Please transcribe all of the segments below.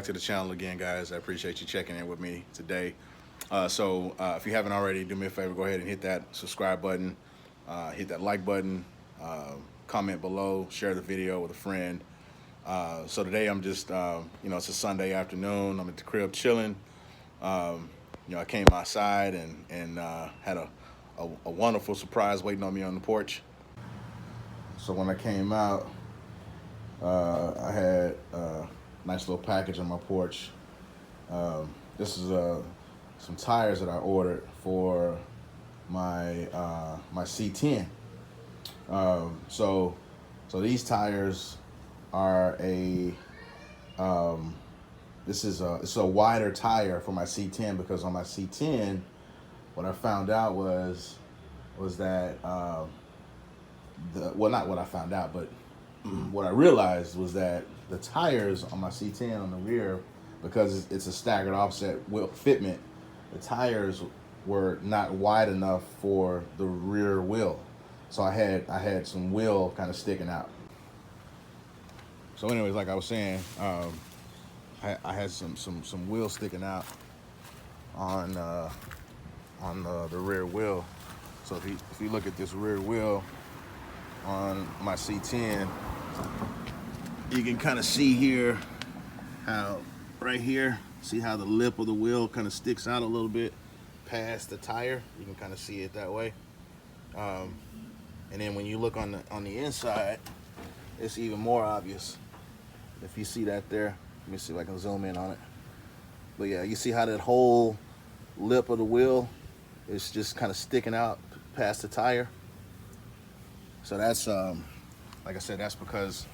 back to the channel again, guys. I appreciate you checking in with me today. If you haven't already, do me a favor, go ahead and hit that subscribe button, hit that like button, comment below, share the video with a friend. So today I'm just, it's a Sunday afternoon. I'm at the crib chilling. I came outside and had a wonderful surprise waiting on me on the porch. So when I came out, I had a nice little package on my porch. This is some tires that I ordered for my my C-10. So these tires are it's a wider tire for my C-10, because on my C-10, what I found out was that well, not what I found out, but what I realized was that the tires on my C-10 on the rear, because it's a staggered offset wheel fitment, the tires were not wide enough for the rear wheel. So I had some wheel kind of sticking out. So anyways, like I was saying, I had some wheel sticking out on the rear wheel. So if you look at this rear wheel on my C-10, you can kind of see here how right here, see how the lip of the wheel kind of sticks out a little bit past the tire. You can kind of see it that way. And then when you look on the inside, it's even more obvious. If you see that there, let me see if I can zoom in on it. But yeah, you see how that whole lip of the wheel is just kind of sticking out past the tire. So that's like I said, that's because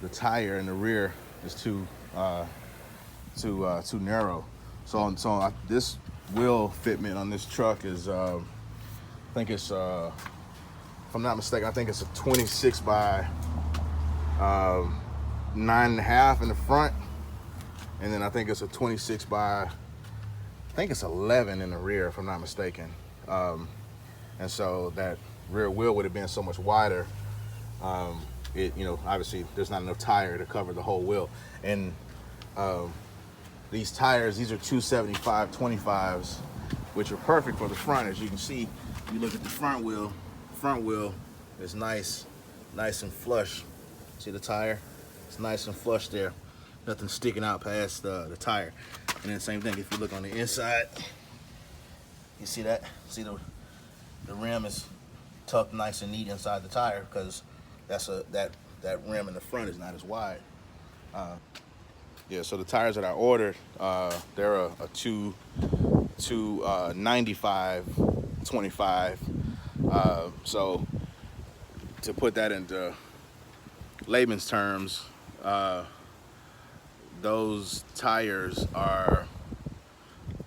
the tire in the rear is too narrow. So this wheel fitment on this truck is I think it's if I'm not mistaken, I think it's a 26 by 9.5 in the front, and then I think it's a 26 by, I think it's 11 in the rear, if I'm not mistaken. And so that rear wheel would have been so much wider. Obviously there's not enough tire to cover the whole wheel. And these tires, these are 275/25s, which are perfect for the front. As you can see, if you look at the front wheel is nice and flush. See the tire? It's nice and flush there. Nothing sticking out past the tire. And then same thing, if you look on the inside, you see that? See the rim is tucked nice and neat inside the tire, because that rim in the front is not as wide. Yeah, so the tires that I ordered, they're a 295/25. So to put that into layman's terms, those tires are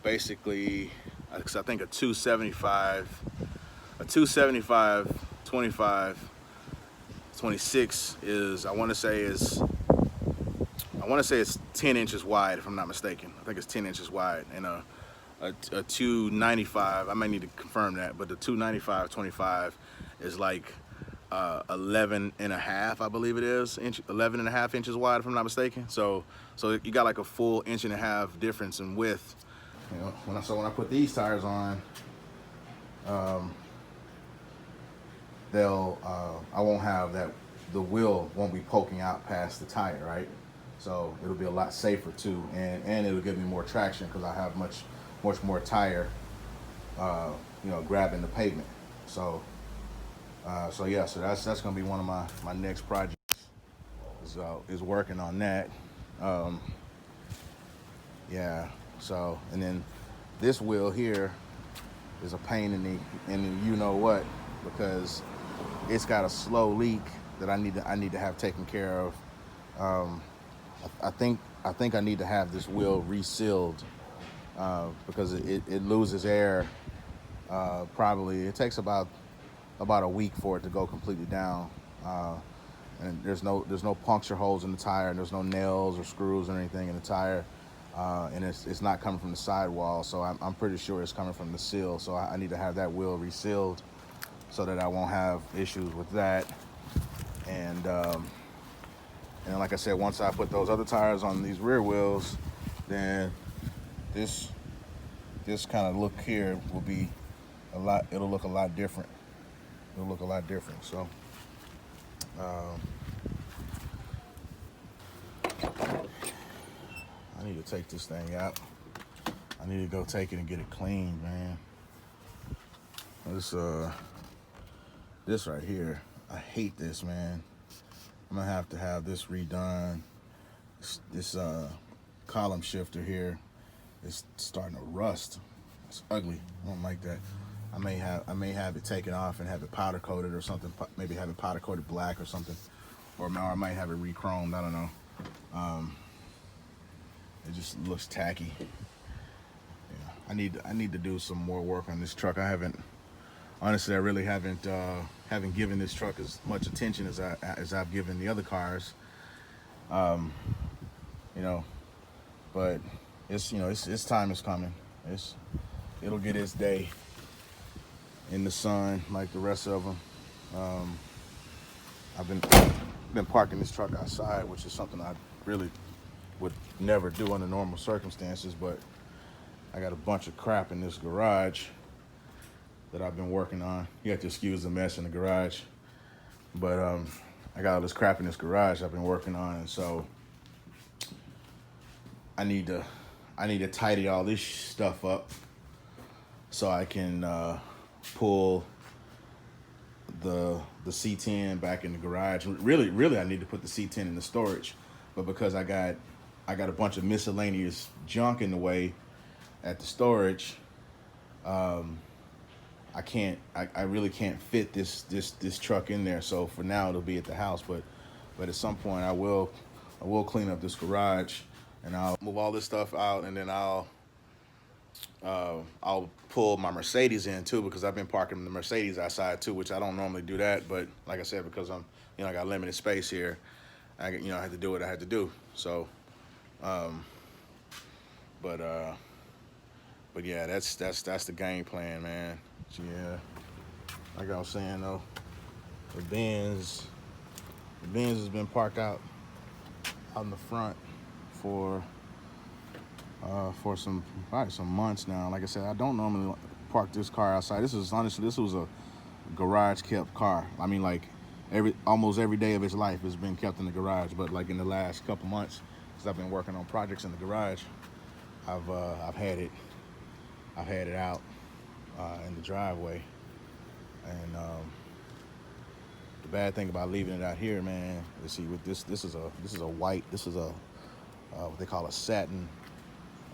basically, I think a 275/25/26 is, I want to say it's 10 inches wide, if I'm not mistaken. I think it's 10 inches wide. And a 295, I might need to confirm that, but the 295/25 is like 11.5, I believe it is, 11.5 inches wide, if I'm not mistaken. So you got like a full 1.5 difference in width. When I put these tires on, I won't have that, the wheel won't be poking out past the tire, right? So it'll be a lot safer too, and it'll give me more traction, because I have much more tire, grabbing the pavement. So yeah, so that's gonna be one of my next projects, is working on that. Yeah. So, and then this wheel here is a pain in the you know what, because it's got a slow leak that I need to have taken care of. I think I need to have this wheel resealed, because it loses air. Probably it takes about a week for it to go completely down. And there's no puncture holes in the tire, and there's no nails or screws or anything in the tire. And it's not coming from the sidewall, so I'm pretty sure it's coming from the seal. So I need to have that wheel resealed so that I won't have issues with that. And And like I said, once I put those other tires on these rear wheels, then this kind of look here will be a lot, it'll look a lot different. It'll look a lot different. So I need to take this thing out. I need to go take it and get it cleaned, man. This right here, I hate this, man. I'm gonna have to have this redone. This column shifter here is starting to rust. It's ugly. I don't like that. I may have it taken off and have it powder coated or something. Maybe have it powder coated black or something, or I might have it re-chromed. I don't know. It just looks tacky. Yeah, I need to do some more work on this truck. I really haven't given this truck as much attention as I've given the other cars. You know, but its time is coming. It'll get its day in the sun like the rest of them. I've been parking this truck outside, which is something I really would never do under normal circumstances, but I got a bunch of crap in this garage that I've been working on. You have to excuse the mess in the garage, but I got all this crap in this garage I've been working on, and so I need to tidy all this stuff up so I can pull the C-10 back in the garage. Really, I need to put the C-10 in the storage, but because I got a bunch of miscellaneous junk in the way at the storage, I really can't fit this truck in there. So for now it'll be at the house, but at some point I will clean up this garage and I'll move all this stuff out, and then I'll pull my Mercedes in too, because I've been parking the Mercedes outside too, which I don't normally do that, but like I said, because I got limited space here, I had to do what I had to do. So but yeah, that's the game plan, man. Yeah, like I was saying though, the Benz has been parked out in the front for probably some months now. Like I said, I don't normally park this car outside. This was a garage kept car. I mean, like almost every day of its life has been kept in the garage, but like in the last couple months, because I've been working on projects in the garage, I've had it out in the driveway. And the bad thing about leaving it out here, man, you see, with this is a what they call a satin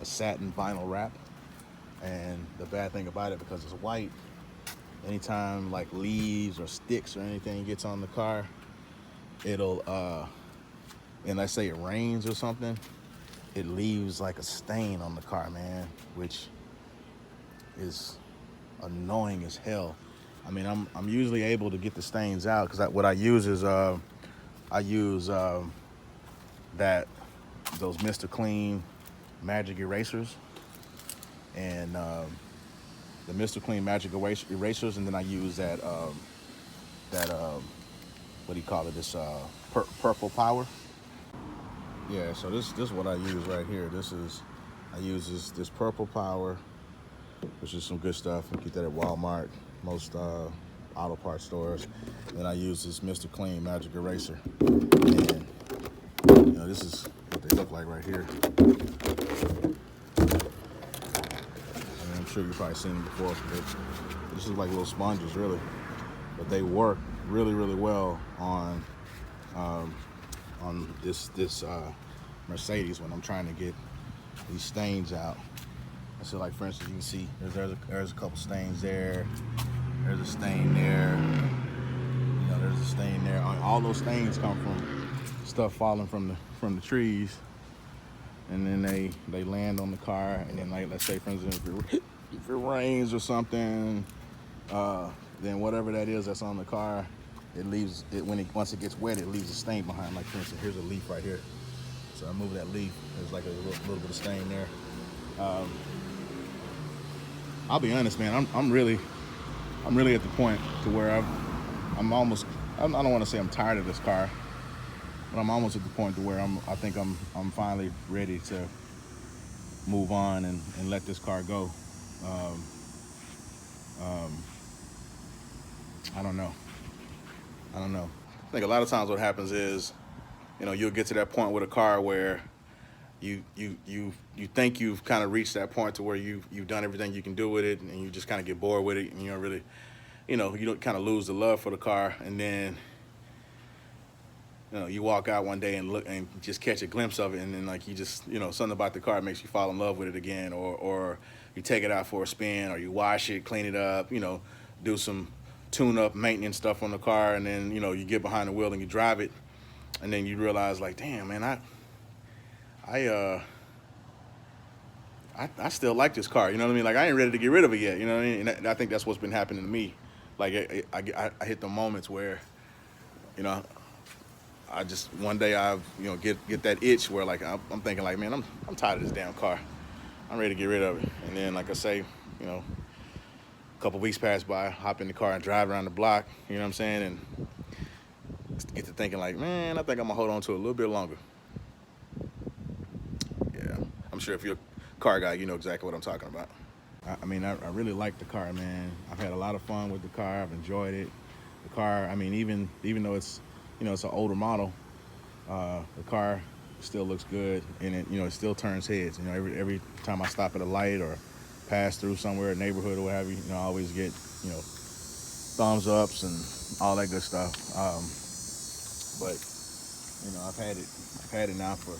vinyl wrap. And the bad thing about it, because it's white, anytime like leaves or sticks or anything gets on the car, it'll and let's say it rains or something, it leaves like a stain on the car, man, which is annoying as hell. I mean, I'm usually able to get the stains out, because what I use is those Mr. Clean Magic Erasers, and the Mr. Clean Magic Erasers, and then I use that what do you call it? This Purple Power. Yeah, so this is what I use right here. I use this Purple Power, which is some good stuff. You get that at Walmart, most auto parts stores. Then I use this Mr. Clean Magic Eraser. And this is what they look like right here. And I'm sure you've probably seen them before. This is like little sponges, really. But they work really, really well on this Mercedes when I'm trying to get these stains out. So, like, for instance, you can see there's a couple stains there. There's a stain there. There's a stain there. All those stains come from stuff falling from the trees, and then they land on the car. And then, like, let's say, for instance, if it rains or something, then whatever that is that's on the car, it leaves it once it gets wet, it leaves a stain behind. Like, for instance, here's a leaf right here. So I move that leaf. There's like a little bit of stain there. I'll be honest, man. I'm really at the point to where I don't want to say I'm tired of this car, but I'm almost at the point to where I think I'm finally ready to move on and let this car go. I don't know. I think a lot of times what happens is, you know, you'll get to that point with a car where you think you've kind of reached that point to where you've done everything you can do with it, and you just kind of get bored with it, and you don't really, you know, you don't kind of lose the love for the car, and then, you know, you walk out one day and look and just catch a glimpse of it, and then like you just, you know, something about the car makes you fall in love with it again, or you take it out for a spin, or you wash it, clean it up, you know, do some tune-up maintenance stuff on the car, and then, you know, you get behind the wheel and you drive it, and then you realize like, damn, man, I still like this car, you know what I mean? Like, I ain't ready to get rid of it yet, you know what I mean? And I think that's what's been happening to me. Like, I hit the moments where, you know, I just, one day I, you know, get that itch where like, I'm thinking like, man, I'm tired of this damn car. I'm ready to get rid of it. And then, like I say, you know, a couple weeks pass by, hop in the car and drive around the block, you know what I'm saying? And get to thinking like, man, I think I'm gonna hold on to it a little bit longer. Yeah, I'm sure if you're a car guy, you know exactly what I'm talking about. I mean, I really like the car, man. I've had a lot of fun with the car. I've enjoyed it. The car, I mean, even though it's, you know, it's an older model, the car still looks good, and it, you know, it still turns heads. You know, every time I stop at a light or pass through somewhere, a neighborhood or what have you, you know, I always get, you know, thumbs ups and all that good stuff. But you know, I've had it now for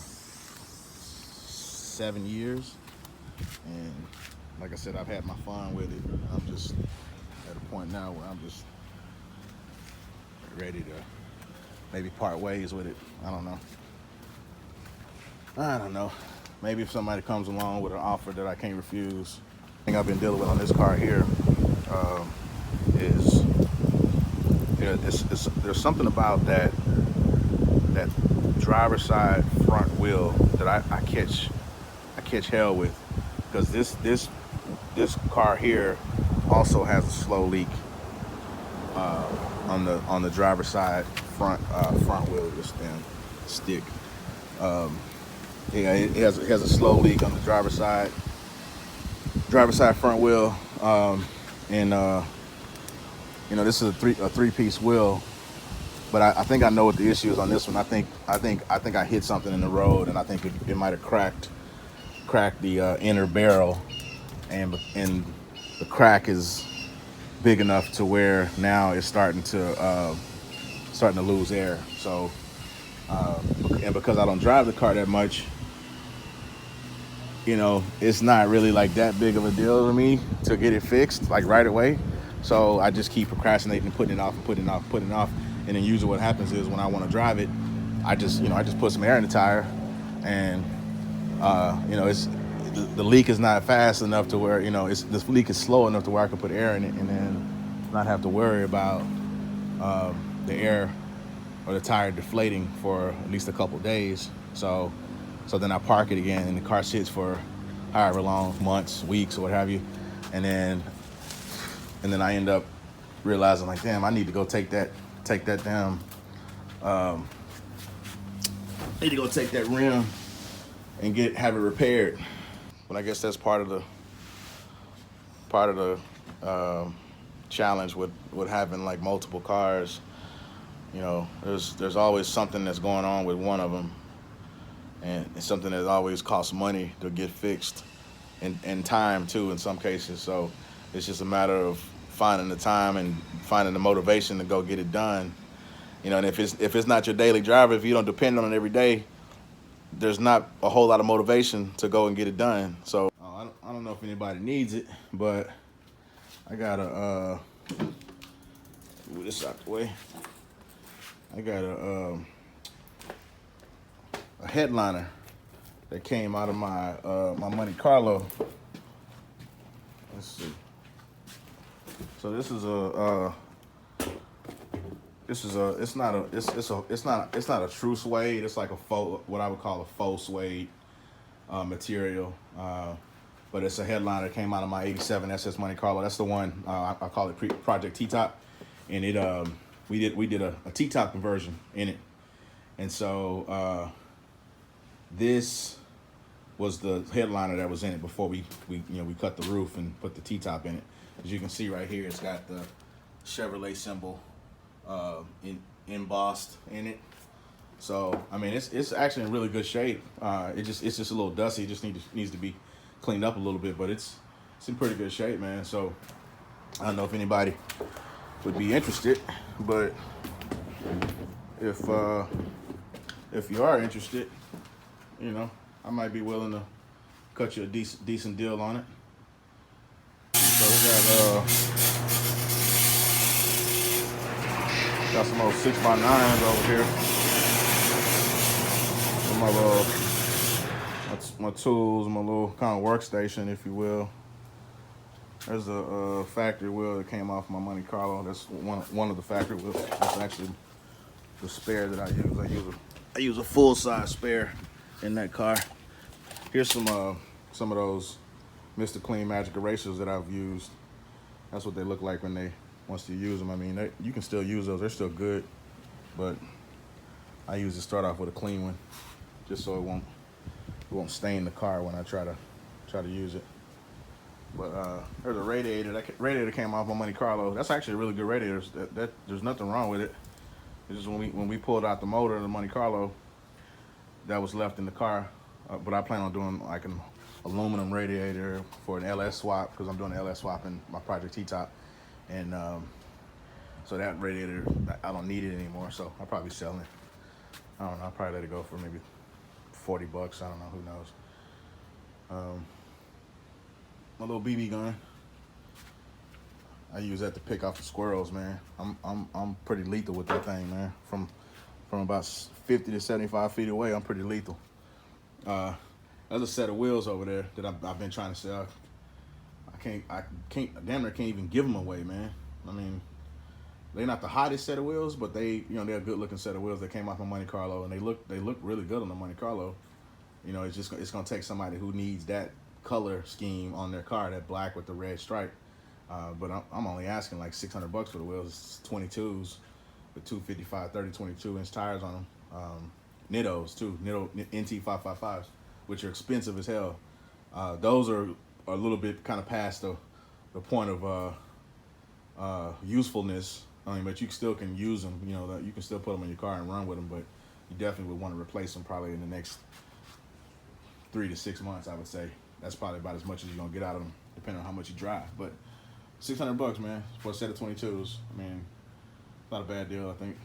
7 years, and like I said, I've had my fun with it. I'm just at a point now where I'm just ready to maybe part ways with it. I don't know. Maybe if somebody comes along with an offer that I can't refuse. The thing I've been dealing with on this car here is, you know, there's something about that driver's side front wheel that I catch hell with, because this car here also has a slow leak on the driver's side front wheel, this damn stick. Yeah, it has a slow leak on the driver's side front wheel, and you know, this is a three-piece wheel, but I think I know what the issue is on this one. I think I hit something in the road, and I think it might have cracked the inner barrel, and the crack is big enough to where now it's starting to lose air. So, and because I don't drive the car that much, you know, it's not really like that big of a deal to me to get it fixed like right away. So I just keep procrastinating and putting it off. And then usually what happens is when I want to drive it, I just put some air in the tire, and you know, the leak is not fast enough to where, you know, this leak is slow enough to where I can put air in it and then not have to worry about the air or the tire deflating for at least a couple days. So then I park it again, and the car sits for however long, months, weeks, or what have you, and then I end up realizing like, damn, I need to go take that down. Need to go take that rim and have it repaired. But I guess that's part of the challenge with having like multiple cars. You know, there's always something that's going on with one of them, and it's something that always costs money to get fixed, and time too in some cases. So it's just a matter of finding the time and finding the motivation to go get it done. You know, and if it's not your daily driver, if you don't depend on it every day, there's not a whole lot of motivation to go and get it done. So I don't know if anybody needs it, but I gotta move this out the way. I got a headliner that came out of my Monte Carlo. Let's see. So this is it's not a true suede. It's like what I would call a faux suede material. But it's a headliner that came out of my '87 SS Monte Carlo. That's the one I call it Project T-Top, and it we did a T-top conversion in it, And so this was the headliner that was in it before we cut the roof and put the T-top in it. As you can see right here, it's got the Chevrolet symbol embossed in it. So I mean, it's actually in really good shape. It's just a little dusty. It just needs to be cleaned up a little bit, but it's in pretty good shape, man. So I don't know if anybody would be interested, but if you are interested, you know, I might be willing to cut you a decent deal on it. So we got some old 6x9s over here. My tools, my little kind of workstation, if you will. There's a factory wheel that came off my Monte Carlo. That's one of the factory wheels. That's actually the spare that I use. I use a full-size spare in that car. Here's some of those Mr. Clean Magic erasers that I've used. That's what they look like once you use them. I mean, you can still use those. They're still good, but I usually start off with a clean one, just so it won't stain the car when I try to use it. But there's a radiator. That radiator came off my Monte Carlo. That's actually a really good radiator. There's nothing wrong with it. It's just when we pulled out the motor of the Monte Carlo, that was left in the car. But I plan on doing like an aluminum radiator for an LS swap, because I'm doing an LS swap in my Project T-top. And so that radiator, I don't need it anymore, so I'll probably sell it. I don't know, I'll probably let it go for maybe $40. I don't know, who knows. My little BB gun, I use that to pick off the squirrels, man. I'm pretty lethal with that thing, man. From about 50 to 75 feet away, I'm pretty lethal. There's a set of wheels over there that I've been trying to sell. I damn near can't even give them away, man. I mean, they're not the hottest set of wheels, but they're a good looking set of wheels that came off my Monte Carlo, and they look really good on the Monte Carlo. You know, it's gonna take somebody who needs that color scheme on their car, that black with the red stripe. But I'm only asking like $600 for the wheels. It's 22s with 255 22-inch tires on them. Nittos too, Nitto NT555s, which are expensive as hell. Those are a little bit kind of past the point of usefulness. I mean, but you still can use them. You know, you can still put them in your car and run with them. But you definitely would want to replace them probably in the next 3 to 6 months, I would say. That's probably about as much as you're gonna get out of them, depending on how much you drive. But $600, man, for a set of 22s. I mean, not a bad deal, I think.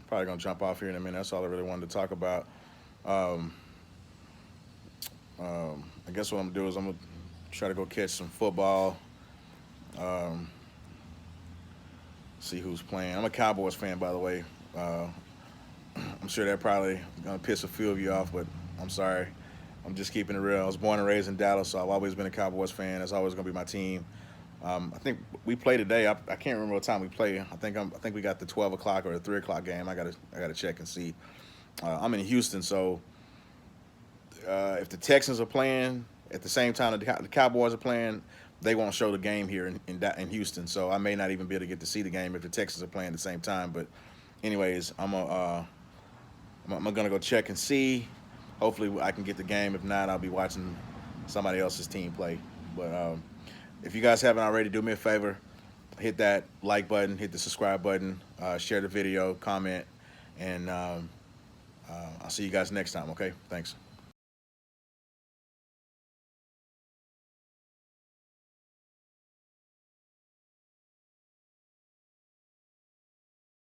Probably gonna jump off here in a minute. That's all I really wanted to talk about. I guess what I'm gonna do is I'm gonna try to go catch some football. See who's playing. I'm a Cowboys fan, by the way. I'm sure that probably gonna piss a few of you off, but I'm sorry. I'm just keeping it real. I was born and raised in Dallas, so I've always been a Cowboys fan. That's always gonna be my team. I think we play today. I can't remember what time we play. I think we got the 12 o'clock or the 3 o'clock game. I gotta check and see. I'm in Houston, so if the Texans are playing at the same time that the Cowboys are playing, they won't show the game here in Houston. So I may not even be able to get to see the game if the Texans are playing at the same time. But anyways, I'm gonna go check and see. Hopefully I can get the game. If not, I'll be watching somebody else's team play. But if you guys haven't already, do me a favor. Hit that like button, hit the subscribe button, share the video, comment, and I'll see you guys next time, okay? Thanks.